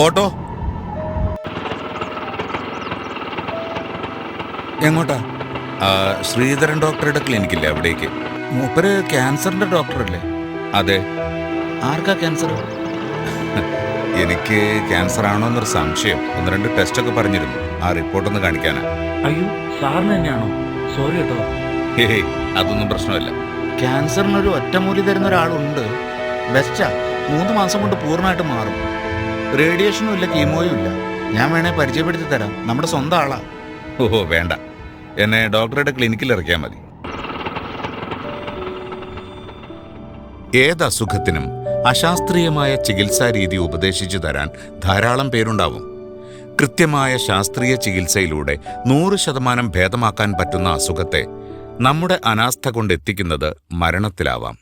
Auto. എങ്ങോട്ടാ? ശ്രീധരൻ ഡോക്ടറുടെ ക്ലിനിക്കില്ലേ, അവിടേക്ക്. മൂപ്പര് ക്യാൻസറിന്റെ ഡോക്ടറല്ലേ? അതെ. ആർക്കാ ക്യാൻസർ? എനിക്ക് ക്യാൻസർ ആണോ എന്നൊരു സംശയം. 1-2 ടെസ്റ്റൊക്കെ പറഞ്ഞിരുന്നു. ആ റിപ്പോർട്ടൊന്ന് കാണിക്കാനാ. അയ്യോ, സാറിന് തന്നെയാണോ? സോറി കേട്ടോ. ഹേയ്, അതൊന്നും പ്രശ്നമല്ല. ക്യാൻസറിനൊരു ഒറ്റമൂലി തരുന്ന ഒരാളുണ്ട്. ബെസ്റ്റാ. 3 മാസം കൊണ്ട് പൂർണ്ണമായിട്ട് മാറും. റേഡിയേഷനും ഇല്ല, കീമോയും ഇല്ല. ഞാൻ വേണേ പരിചയപ്പെടുത്തി തരാം. നമ്മുടെ സ്വന്തം ആളാ. ഓഹോ, വേണ്ട. എന്നെ ഡോക്ടറുടെ ക്ലിനിക്കിൽ ഇറക്കിയാൽ മതി. ഏതസുഖത്തിനും അശാസ്ത്രീയമായ ചികിത്സാ രീതി ഉപദേശിച്ചു തരാൻ ധാരാളം പേരുണ്ടാവും. കൃത്യമായ ശാസ്ത്രീയ ചികിത്സയിലൂടെ 100% ഭേദമാക്കാൻ പറ്റുന്ന അസുഖത്തെ നമ്മുടെ അനാസ്ഥ കൊണ്ടെത്തിക്കുന്നത് മരണത്തിലാവാം.